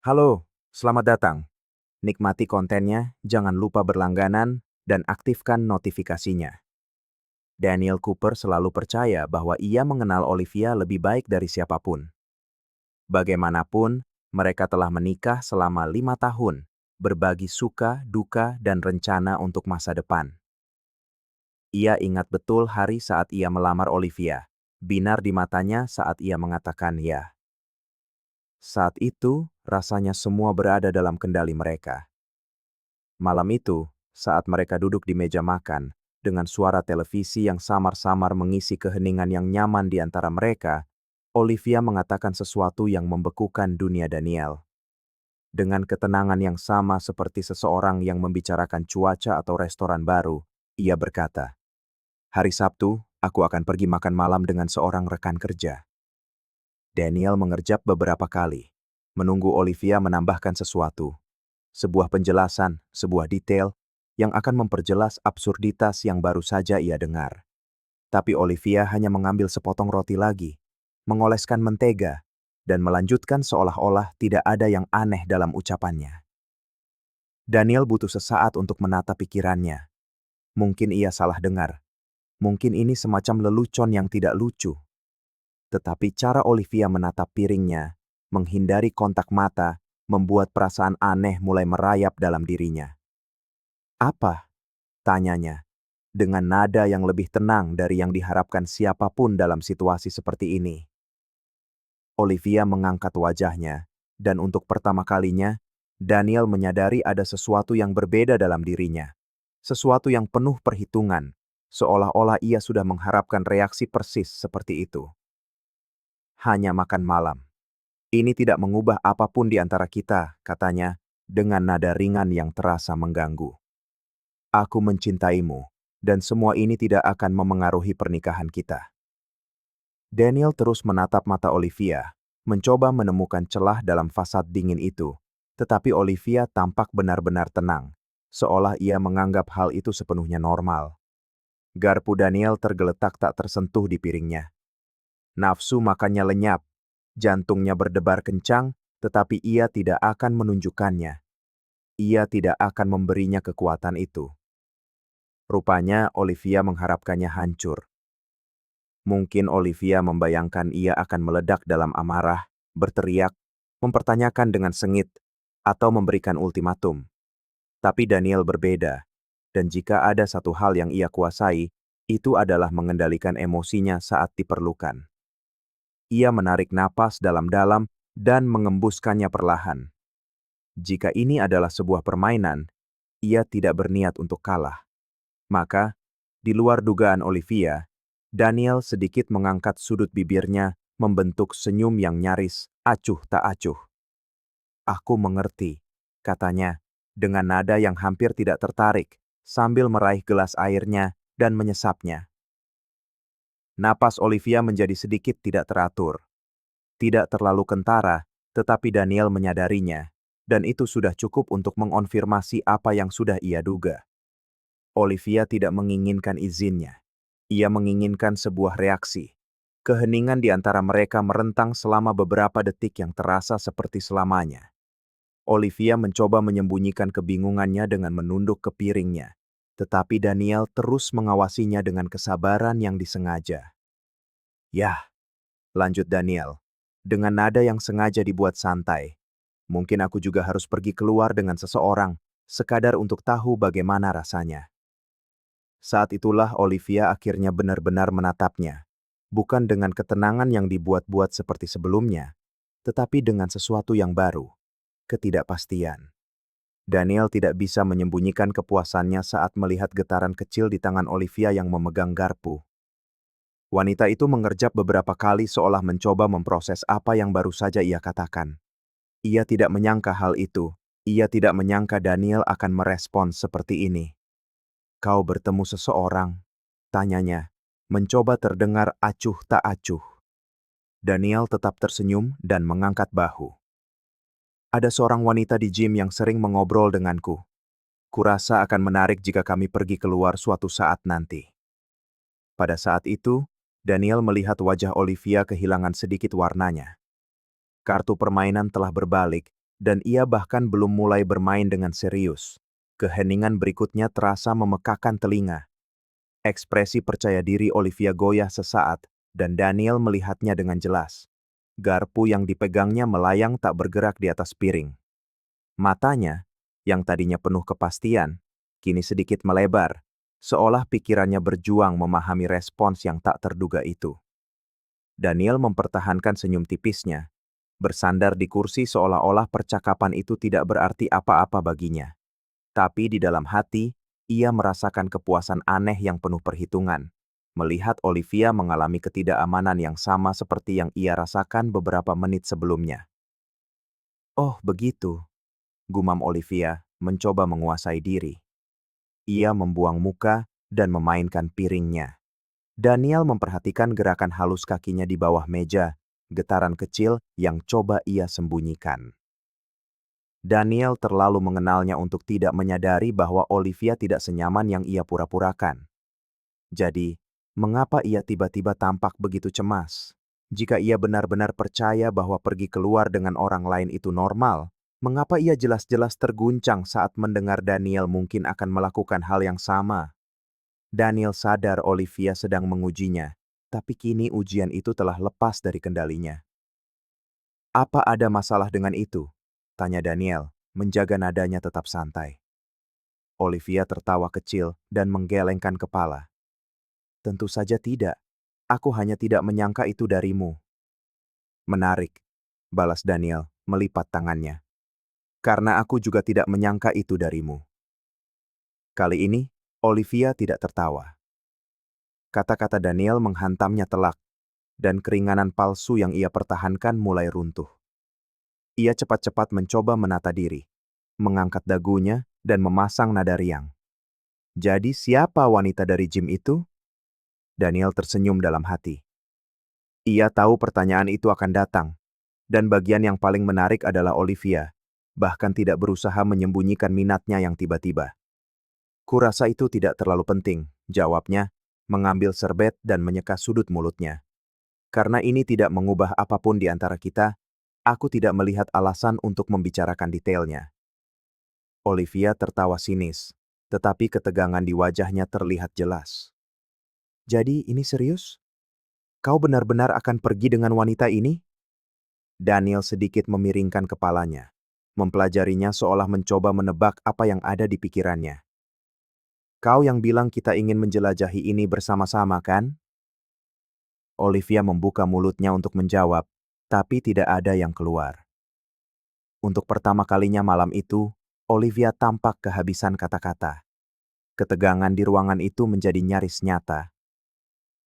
Halo, selamat datang. Nikmati kontennya, jangan lupa berlangganan, dan aktifkan notifikasinya. Daniel Cooper selalu percaya bahwa ia mengenal Olivia lebih baik dari siapapun. Bagaimanapun, mereka telah menikah selama 5 tahun, berbagi suka, duka, dan rencana untuk masa depan. Ia ingat betul hari saat ia melamar Olivia, binar di matanya saat ia mengatakan ya. Saat itu, rasanya semua berada dalam kendali mereka. Malam itu, saat mereka duduk di meja makan, dengan suara televisi yang samar-samar mengisi keheningan yang nyaman di antara mereka, Olivia mengatakan sesuatu yang membekukan dunia Daniel. Dengan ketenangan yang sama seperti seseorang yang membicarakan cuaca atau restoran baru, ia berkata, "Hari Sabtu, aku akan pergi makan malam dengan seorang rekan kerja." Daniel mengerjap beberapa kali, menunggu Olivia menambahkan sesuatu. Sebuah penjelasan, sebuah detail, yang akan memperjelas absurditas yang baru saja ia dengar. Tapi Olivia hanya mengambil sepotong roti lagi, mengoleskan mentega, dan melanjutkan seolah-olah tidak ada yang aneh dalam ucapannya. Daniel butuh sesaat untuk menata pikirannya. Mungkin ia salah dengar. Mungkin ini semacam lelucon yang tidak lucu. Tetapi cara Olivia menatap piringnya, menghindari kontak mata, membuat perasaan aneh mulai merayap dalam dirinya. "Apa?" tanyanya, dengan nada yang lebih tenang dari yang diharapkan siapapun dalam situasi seperti ini. Olivia mengangkat wajahnya, dan untuk pertama kalinya, Daniel menyadari ada sesuatu yang berbeda dalam dirinya. Sesuatu yang penuh perhitungan, seolah-olah ia sudah mengharapkan reaksi persis seperti itu. "Hanya makan malam. Ini tidak mengubah apapun di antara kita," katanya, dengan nada ringan yang terasa mengganggu. "Aku mencintaimu, dan semua ini tidak akan memengaruhi pernikahan kita." Daniel terus menatap mata Olivia, mencoba menemukan celah dalam fasad dingin itu. Tetapi Olivia tampak benar-benar tenang, seolah ia menganggap hal itu sepenuhnya normal. Garpu Daniel tergeletak tak tersentuh di piringnya. Nafsu makannya lenyap, jantungnya berdebar kencang, tetapi ia tidak akan menunjukkannya. Ia tidak akan memberinya kekuatan itu. Rupanya Olivia mengharapkannya hancur. Mungkin Olivia membayangkan ia akan meledak dalam amarah, berteriak, mempertanyakan dengan sengit, atau memberikan ultimatum. Tapi Daniel berbeda, dan jika ada satu hal yang ia kuasai, itu adalah mengendalikan emosinya saat diperlukan. Ia menarik napas dalam-dalam dan mengembuskannya perlahan. Jika ini adalah sebuah permainan, ia tidak berniat untuk kalah. Maka, di luar dugaan Olivia, Daniel sedikit mengangkat sudut bibirnya, membentuk senyum yang nyaris acuh tak acuh. "Aku mengerti," katanya, dengan nada yang hampir tidak tertarik, sambil meraih gelas airnya dan menyesapnya. Napas Olivia menjadi sedikit tidak teratur. Tidak terlalu kentara, tetapi Daniel menyadarinya, dan itu sudah cukup untuk mengonfirmasi apa yang sudah ia duga. Olivia tidak menginginkan izinnya. Ia menginginkan sebuah reaksi. Keheningan di antara mereka merentang selama beberapa detik yang terasa seperti selamanya. Olivia mencoba menyembunyikan kebingungannya dengan menunduk ke piringnya. Tetapi Daniel terus mengawasinya dengan kesabaran yang disengaja. "Yah," lanjut Daniel, dengan nada yang sengaja dibuat santai. "Mungkin aku juga harus pergi keluar dengan seseorang, sekadar untuk tahu bagaimana rasanya." Saat itulah Olivia akhirnya benar-benar menatapnya. Bukan dengan ketenangan yang dibuat-buat seperti sebelumnya, tetapi dengan sesuatu yang baru, ketidakpastian. Daniel tidak bisa menyembunyikan kepuasannya saat melihat getaran kecil di tangan Olivia yang memegang garpu. Wanita itu mengerjap beberapa kali seolah mencoba memproses apa yang baru saja ia katakan. Ia tidak menyangka hal itu. Ia tidak menyangka Daniel akan merespons seperti ini. "Kau bertemu seseorang?" tanyanya, mencoba terdengar acuh tak acuh. Daniel tetap tersenyum dan mengangkat bahu. "Ada seorang wanita di gym yang sering mengobrol denganku. Kurasa akan menarik jika kami pergi keluar suatu saat nanti." Pada saat itu, Daniel melihat wajah Olivia kehilangan sedikit warnanya. Kartu permainan telah berbalik, dan ia bahkan belum mulai bermain dengan serius. Keheningan berikutnya terasa memekakan telinga. Ekspresi percaya diri Olivia goyah sesaat, dan Daniel melihatnya dengan jelas. Garpu yang dipegangnya melayang tak bergerak di atas piring. Matanya, yang tadinya penuh kepastian, kini sedikit melebar, seolah pikirannya berjuang memahami respons yang tak terduga itu. Daniel mempertahankan senyum tipisnya, bersandar di kursi seolah-olah percakapan itu tidak berarti apa-apa baginya. Tapi di dalam hati, ia merasakan kepuasan aneh yang penuh perhitungan, melihat Olivia mengalami ketidakamanan yang sama seperti yang ia rasakan beberapa menit sebelumnya. "Oh, begitu," gumam Olivia, mencoba menguasai diri. Ia membuang muka dan memainkan piringnya. Daniel memperhatikan gerakan halus kakinya di bawah meja, getaran kecil yang coba ia sembunyikan. Daniel terlalu mengenalnya untuk tidak menyadari bahwa Olivia tidak senyaman yang ia pura-purakan. Jadi, mengapa ia tiba-tiba tampak begitu cemas? Jika ia benar-benar percaya bahwa pergi keluar dengan orang lain itu normal, mengapa ia jelas-jelas terguncang saat mendengar Daniel mungkin akan melakukan hal yang sama? Daniel sadar Olivia sedang mengujinya, tapi kini ujian itu telah lepas dari kendalinya. "Apa ada masalah dengan itu?" tanya Daniel, menjaga nadanya tetap santai. Olivia tertawa kecil dan menggelengkan kepala. "Tentu saja tidak. Aku hanya tidak menyangka itu darimu." "Menarik," balas Daniel, melipat tangannya. "Karena aku juga tidak menyangka itu darimu." Kali ini, Olivia tidak tertawa. Kata-kata Daniel menghantamnya telak, dan keringanan palsu yang ia pertahankan mulai runtuh. Ia cepat-cepat mencoba menata diri, mengangkat dagunya, dan memasang nada riang. "Jadi siapa wanita dari gym itu?" Daniel tersenyum dalam hati. Ia tahu pertanyaan itu akan datang, dan bagian yang paling menarik adalah Olivia, bahkan tidak berusaha menyembunyikan minatnya yang tiba-tiba. "Kurasa itu tidak terlalu penting," jawabnya, mengambil serbet dan menyeka sudut mulutnya. "Karena ini tidak mengubah apapun di antara kita, aku tidak melihat alasan untuk membicarakan detailnya." Olivia tertawa sinis, tetapi ketegangan di wajahnya terlihat jelas. "Jadi ini serius? Kau benar-benar akan pergi dengan wanita ini?" Daniel sedikit memiringkan kepalanya, mempelajarinya seolah mencoba menebak apa yang ada di pikirannya. "Kau yang bilang kita ingin menjelajahi ini bersama-sama, kan?" Olivia membuka mulutnya untuk menjawab, tapi tidak ada yang keluar. Untuk pertama kalinya malam itu, Olivia tampak kehabisan kata-kata. Ketegangan di ruangan itu menjadi nyaris nyata.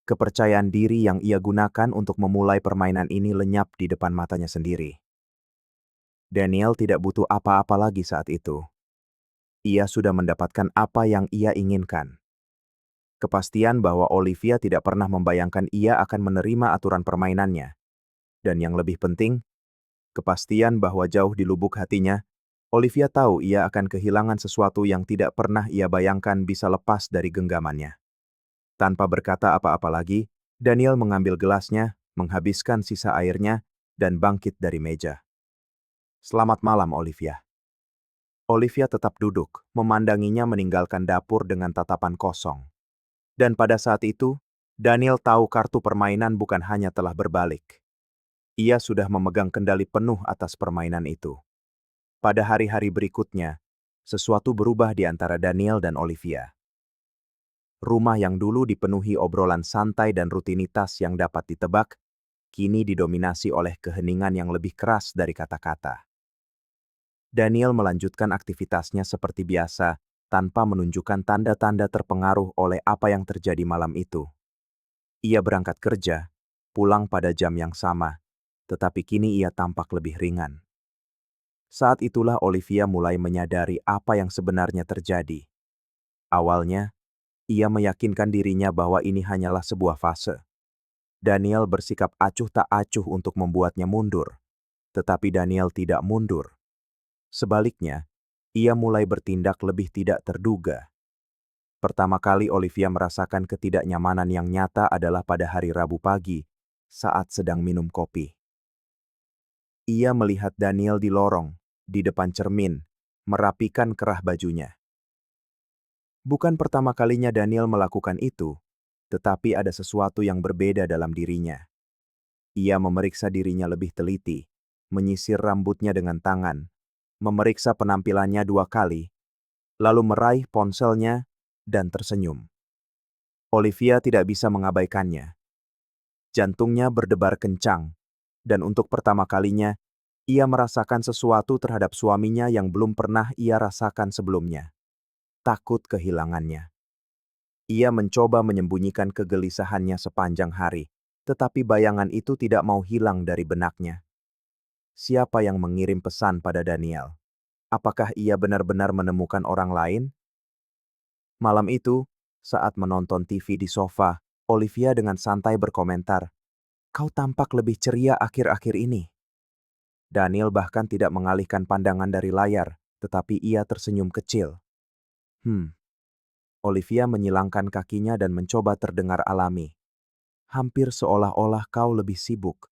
Kepercayaan diri yang ia gunakan untuk memulai permainan ini lenyap di depan matanya sendiri. Daniel tidak butuh apa-apa lagi saat itu. Ia sudah mendapatkan apa yang ia inginkan. Kepastian bahwa Olivia tidak pernah membayangkan ia akan menerima aturan permainannya. Dan yang lebih penting, kepastian bahwa jauh di lubuk hatinya, Olivia tahu ia akan kehilangan sesuatu yang tidak pernah ia bayangkan bisa lepas dari genggamannya. Tanpa berkata apa-apa lagi, Daniel mengambil gelasnya, menghabiskan sisa airnya, dan bangkit dari meja. "Selamat malam, Olivia." Olivia tetap duduk, memandanginya meninggalkan dapur dengan tatapan kosong. Dan pada saat itu, Daniel tahu kartu permainan bukan hanya telah berbalik. Ia sudah memegang kendali penuh atas permainan itu. Pada hari-hari berikutnya, sesuatu berubah di antara Daniel dan Olivia. Rumah yang dulu dipenuhi obrolan santai dan rutinitas yang dapat ditebak, kini didominasi oleh keheningan yang lebih keras dari kata-kata. Daniel melanjutkan aktivitasnya seperti biasa, tanpa menunjukkan tanda-tanda terpengaruh oleh apa yang terjadi malam itu. Ia berangkat kerja, pulang pada jam yang sama, tetapi kini ia tampak lebih ringan. Saat itulah Olivia mulai menyadari apa yang sebenarnya terjadi. Awalnya, ia meyakinkan dirinya bahwa ini hanyalah sebuah fase. Daniel bersikap acuh tak acuh untuk membuatnya mundur. Tetapi Daniel tidak mundur. Sebaliknya, ia mulai bertindak lebih tidak terduga. Pertama kali Olivia merasakan ketidaknyamanan yang nyata adalah pada hari Rabu pagi, saat sedang minum kopi. Ia melihat Daniel di lorong, di depan cermin, merapikan kerah bajunya. Bukan pertama kalinya Daniel melakukan itu, tetapi ada sesuatu yang berbeda dalam dirinya. Ia memeriksa dirinya lebih teliti, menyisir rambutnya dengan tangan, memeriksa penampilannya 2 kali, lalu meraih ponselnya dan tersenyum. Olivia tidak bisa mengabaikannya. Jantungnya berdebar kencang, dan untuk pertama kalinya, ia merasakan sesuatu terhadap suaminya yang belum pernah ia rasakan sebelumnya. Takut kehilangannya. Ia mencoba menyembunyikan kegelisahannya sepanjang hari, tetapi bayangan itu tidak mau hilang dari benaknya. Siapa yang mengirim pesan pada Daniel? Apakah ia benar-benar menemukan orang lain? Malam itu, saat menonton TV di sofa, Olivia dengan santai berkomentar, "Kau tampak lebih ceria akhir-akhir ini." Daniel bahkan tidak mengalihkan pandangan dari layar, tetapi ia tersenyum kecil. Olivia menyilangkan kakinya dan mencoba terdengar alami. "Hampir seolah-olah kau lebih sibuk."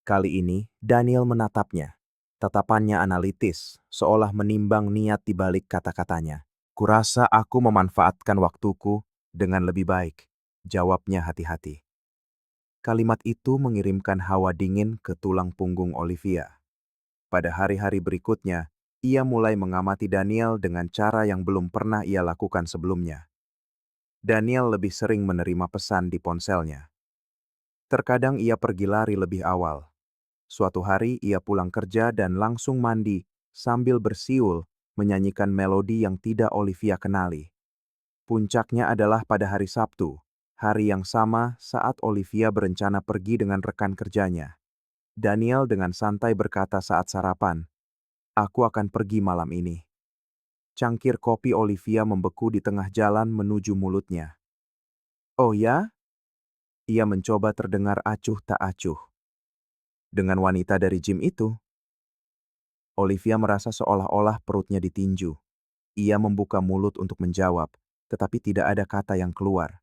Kali ini, Daniel menatapnya. Tatapannya analitis, seolah menimbang niat di balik kata-katanya. "Kurasa aku memanfaatkan waktuku dengan lebih baik," jawabnya hati-hati. Kalimat itu mengirimkan hawa dingin ke tulang punggung Olivia. Pada hari-hari berikutnya, ia mulai mengamati Daniel dengan cara yang belum pernah ia lakukan sebelumnya. Daniel lebih sering menerima pesan di ponselnya. Terkadang ia pergi lari lebih awal. Suatu hari ia pulang kerja dan langsung mandi sambil bersiul menyanyikan melodi yang tidak Olivia kenali. Puncaknya adalah pada hari Sabtu, hari yang sama saat Olivia berencana pergi dengan rekan kerjanya. Daniel dengan santai berkata saat sarapan, "Aku akan pergi malam ini." Cangkir kopi Olivia membeku di tengah jalan menuju mulutnya. "Oh ya?" Ia mencoba terdengar acuh tak acuh. "Dengan wanita dari gym itu?" Olivia merasa seolah-olah perutnya ditinju. Ia membuka mulut untuk menjawab, tetapi tidak ada kata yang keluar.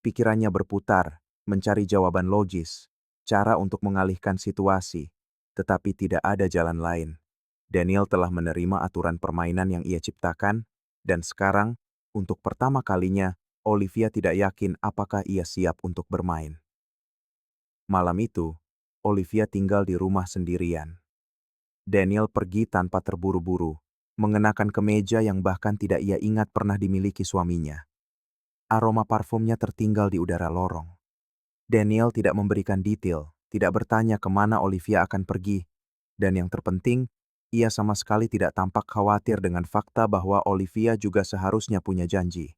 Pikirannya berputar, mencari jawaban logis, cara untuk mengalihkan situasi, tetapi tidak ada jalan lain. Daniel telah menerima aturan permainan yang ia ciptakan, dan sekarang, untuk pertama kalinya, Olivia tidak yakin apakah ia siap untuk bermain. Malam itu, Olivia tinggal di rumah sendirian. Daniel pergi tanpa terburu-buru, mengenakan kemeja yang bahkan tidak ia ingat pernah dimiliki suaminya. Aroma parfumnya tertinggal di udara lorong. Daniel tidak memberikan detail, tidak bertanya kemana Olivia akan pergi, dan yang terpenting, ia sama sekali tidak tampak khawatir dengan fakta bahwa Olivia juga seharusnya punya janji.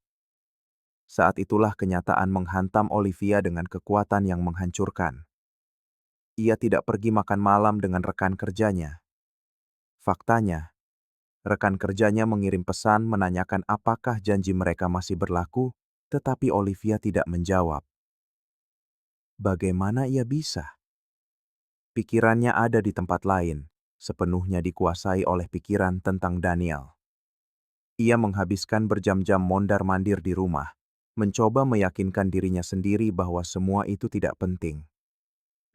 Saat itulah kenyataan menghantam Olivia dengan kekuatan yang menghancurkan. Ia tidak pergi makan malam dengan rekan kerjanya. Faktanya, rekan kerjanya mengirim pesan menanyakan apakah janji mereka masih berlaku, tetapi Olivia tidak menjawab. Bagaimana ia bisa? Pikirannya ada di tempat lain, sepenuhnya dikuasai oleh pikiran tentang Daniel. Ia menghabiskan berjam-jam mondar-mandir di rumah, mencoba meyakinkan dirinya sendiri bahwa semua itu tidak penting.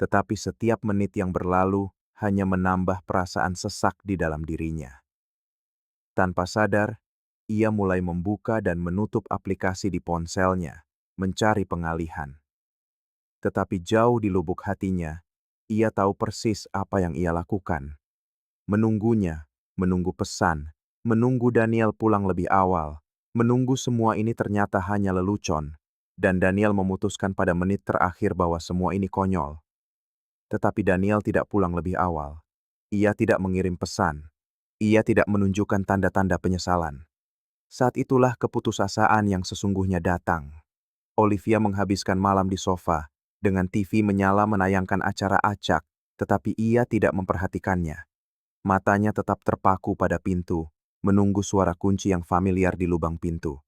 Tetapi setiap menit yang berlalu hanya menambah perasaan sesak di dalam dirinya. Tanpa sadar, ia mulai membuka dan menutup aplikasi di ponselnya, mencari pengalihan. Tetapi jauh di lubuk hatinya, ia tahu persis apa yang ia lakukan. Menunggunya, menunggu pesan, menunggu Daniel pulang lebih awal, menunggu semua ini ternyata hanya lelucon, dan Daniel memutuskan pada menit terakhir bahwa semua ini konyol. Tetapi Daniel tidak pulang lebih awal. Ia tidak mengirim pesan. Ia tidak menunjukkan tanda-tanda penyesalan. Saat itulah keputusasaan yang sesungguhnya datang. Olivia menghabiskan malam di sofa, dengan TV menyala menayangkan acara acak, tetapi ia tidak memperhatikannya. Matanya tetap terpaku pada pintu, menunggu suara kunci yang familiar di lubang pintu.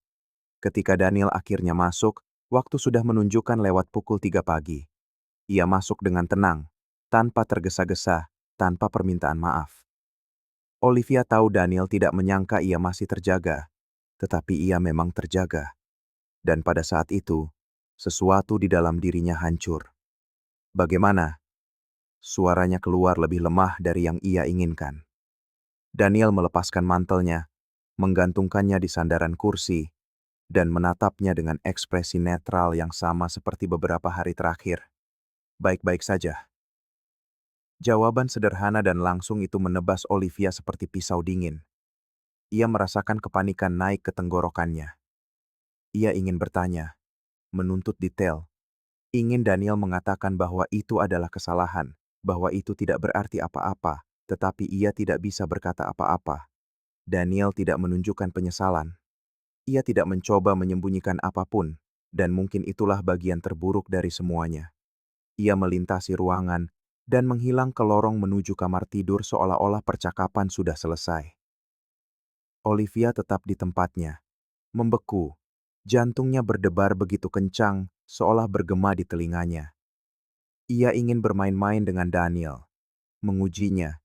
Ketika Daniel akhirnya masuk, waktu sudah menunjukkan lewat pukul 3 pagi. Ia masuk dengan tenang, tanpa tergesa-gesa, tanpa permintaan maaf. Olivia tahu Daniel tidak menyangka ia masih terjaga, tetapi ia memang terjaga. Dan pada saat itu, sesuatu di dalam dirinya hancur. Bagaimana? Suaranya keluar lebih lemah dari yang ia inginkan. Daniel melepaskan mantelnya, menggantungkannya di sandaran kursi, dan menatapnya dengan ekspresi netral yang sama seperti beberapa hari terakhir. Baik-baik saja. Jawaban sederhana dan langsung itu menebas Olivia seperti pisau dingin. Ia merasakan kepanikan naik ke tenggorokannya. Ia ingin bertanya, menuntut detail. Ingin Daniel mengatakan bahwa itu adalah kesalahan, bahwa itu tidak berarti apa-apa, tetapi ia tidak bisa berkata apa-apa. Daniel tidak menunjukkan penyesalan. Ia tidak mencoba menyembunyikan apapun, dan mungkin itulah bagian terburuk dari semuanya. Ia melintasi ruangan dan menghilang ke lorong menuju kamar tidur seolah-olah percakapan sudah selesai. Olivia tetap di tempatnya, membeku. Jantungnya berdebar begitu kencang, seolah bergema di telinganya. Ia ingin bermain-main dengan Daniel, mengujinya,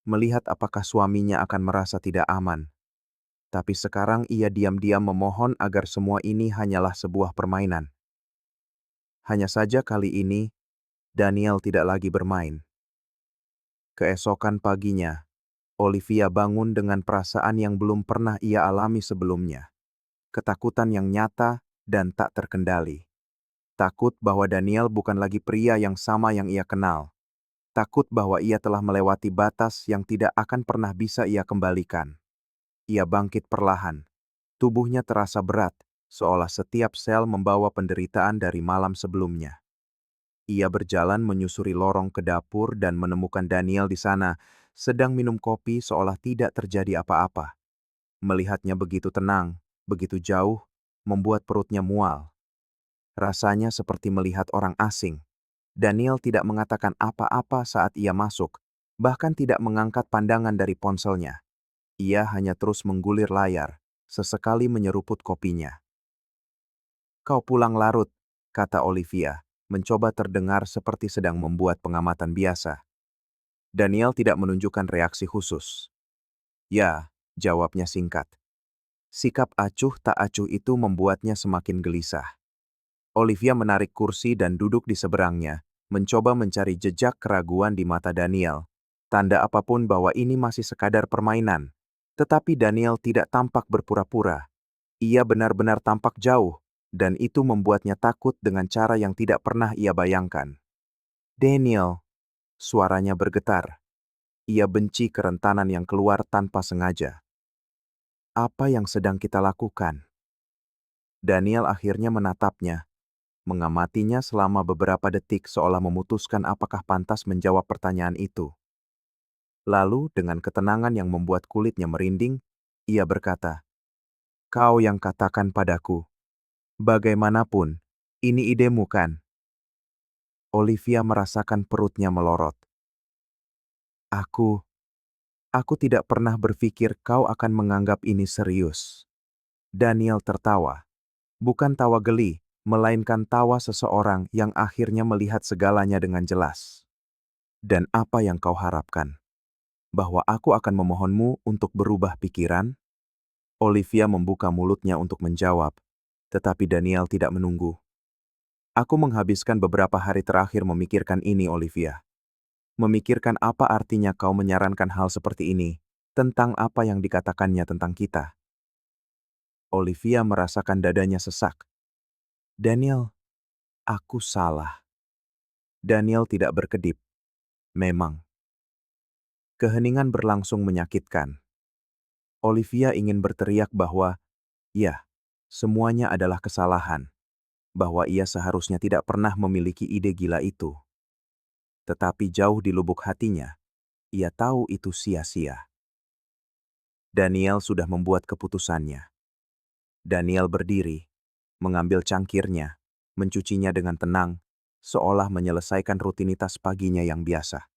melihat apakah suaminya akan merasa tidak aman. Tapi sekarang ia diam-diam memohon agar semua ini hanyalah sebuah permainan. Hanya saja kali ini, Daniel tidak lagi bermain. Keesokan paginya, Olivia bangun dengan perasaan yang belum pernah ia alami sebelumnya. Ketakutan yang nyata dan tak terkendali. Takut bahwa Daniel bukan lagi pria yang sama yang ia kenal. Takut bahwa ia telah melewati batas yang tidak akan pernah bisa ia kembalikan. Ia bangkit perlahan. Tubuhnya terasa berat, seolah setiap sel membawa penderitaan dari malam sebelumnya. Ia berjalan menyusuri lorong ke dapur dan menemukan Daniel di sana, sedang minum kopi seolah tidak terjadi apa-apa. Melihatnya begitu tenang, begitu jauh, membuat perutnya mual. Rasanya seperti melihat orang asing. Daniel tidak mengatakan apa-apa saat ia masuk, bahkan tidak mengangkat pandangan dari ponselnya. Ia hanya terus menggulir layar, sesekali menyeruput kopinya. "Kau pulang larut," kata Olivia, mencoba terdengar seperti sedang membuat pengamatan biasa. Daniel tidak menunjukkan reaksi khusus. "Ya," jawabnya singkat. Sikap acuh tak acuh itu membuatnya semakin gelisah. Olivia menarik kursi dan duduk di seberangnya, mencoba mencari jejak keraguan di mata Daniel. Tanda apapun bahwa ini masih sekadar permainan. Tetapi Daniel tidak tampak berpura-pura. Ia benar-benar tampak jauh, dan itu membuatnya takut dengan cara yang tidak pernah ia bayangkan. "Daniel," suaranya bergetar. Ia benci kerentanan yang keluar tanpa sengaja. "Apa yang sedang kita lakukan?" Daniel akhirnya menatapnya, mengamatinya selama beberapa detik seolah memutuskan apakah pantas menjawab pertanyaan itu. Lalu, dengan ketenangan yang membuat kulitnya merinding, ia berkata, "Kau yang katakan padaku, bagaimanapun, ini idemu kan?" Olivia merasakan perutnya melorot. Aku tidak pernah berpikir kau akan menganggap ini serius." Daniel tertawa. Bukan tawa geli, melainkan tawa seseorang yang akhirnya melihat segalanya dengan jelas. "Dan apa yang kau harapkan? Bahwa aku akan memohonmu untuk berubah pikiran?" Olivia membuka mulutnya untuk menjawab, tetapi Daniel tidak menunggu. "Aku menghabiskan beberapa hari terakhir memikirkan ini, Olivia. Memikirkan apa artinya kau menyarankan hal seperti ini, tentang apa yang dikatakannya tentang kita." Olivia merasakan dadanya sesak. "Daniel, aku salah." Daniel tidak berkedip. Memang. Keheningan berlangsung menyakitkan. Olivia ingin berteriak bahwa, ya, semuanya adalah kesalahan, bahwa ia seharusnya tidak pernah memiliki ide gila itu. Tetapi jauh di lubuk hatinya, ia tahu itu sia-sia. Daniel sudah membuat keputusannya. Daniel berdiri, mengambil cangkirnya, mencucinya dengan tenang, seolah menyelesaikan rutinitas paginya yang biasa.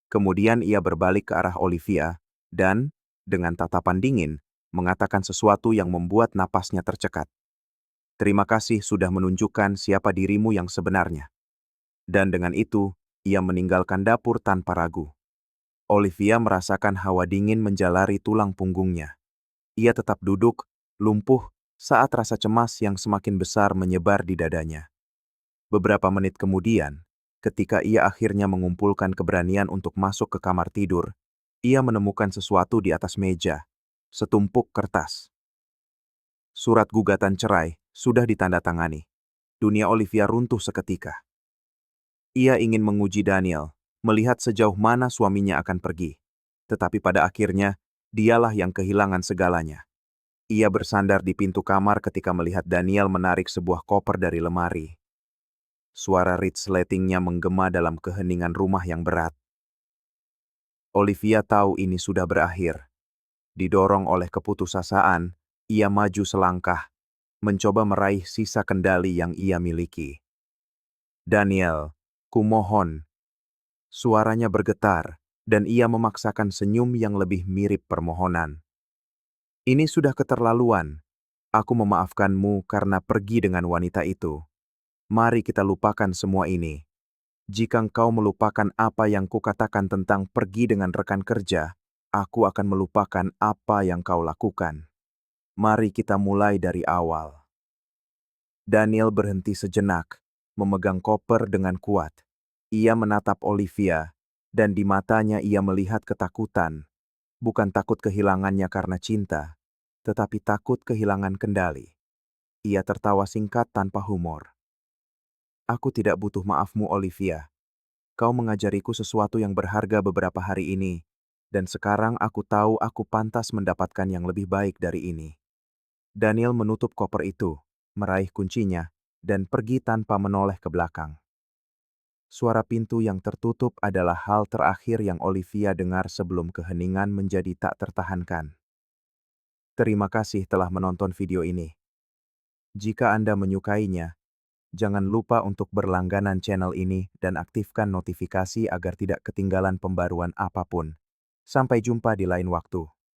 Kemudian ia berbalik ke arah Olivia, dan, dengan tatapan dingin, mengatakan sesuatu yang membuat napasnya tercekat. "Terima kasih sudah menunjukkan siapa dirimu yang sebenarnya." Dan dengan itu, ia meninggalkan dapur tanpa ragu. Olivia merasakan hawa dingin menjalari tulang punggungnya. Ia tetap duduk, lumpuh, saat rasa cemas yang semakin besar menyebar di dadanya. Beberapa menit kemudian, ketika ia akhirnya mengumpulkan keberanian untuk masuk ke kamar tidur, Ia menemukan sesuatu di atas meja, setumpuk kertas. Surat gugatan cerai sudah ditandatangani. Dunia Olivia runtuh seketika. Ia ingin menguji Daniel, melihat sejauh mana suaminya akan pergi. Tetapi pada akhirnya, dialah yang kehilangan segalanya. Ia bersandar di pintu kamar ketika melihat Daniel menarik sebuah koper dari lemari. Suara resletingnya menggema dalam keheningan rumah yang berat. Olivia tahu ini sudah berakhir. Didorong oleh keputusasaan, ia maju selangkah, mencoba meraih sisa kendali yang ia miliki. Daniel, kumohon. Suaranya bergetar, dan ia memaksakan senyum yang lebih mirip permohonan. Ini sudah keterlaluan. Aku memaafkanmu karena pergi dengan wanita itu. Mari kita lupakan semua ini. Jika engkau melupakan apa yang kukatakan tentang pergi dengan rekan kerja, aku akan melupakan apa yang kau lakukan. Mari kita mulai dari awal. Daniel berhenti sejenak, memegang koper dengan kuat. Ia menatap Olivia, dan di matanya ia melihat ketakutan. Bukan takut kehilangannya karena cinta, tetapi takut kehilangan kendali. Ia tertawa singkat tanpa humor. Aku tidak butuh maafmu, Olivia. Kau mengajariku sesuatu yang berharga beberapa hari ini, dan sekarang aku tahu aku pantas mendapatkan yang lebih baik dari ini. Daniel menutup koper itu, meraih kuncinya, dan pergi tanpa menoleh ke belakang. Suara pintu yang tertutup adalah hal terakhir yang Olivia dengar sebelum keheningan menjadi tak tertahankan. Terima kasih telah menonton video ini. Jika Anda menyukainya, jangan lupa untuk berlangganan channel ini dan aktifkan notifikasi agar tidak ketinggalan pembaruan apapun. Sampai jumpa di lain waktu.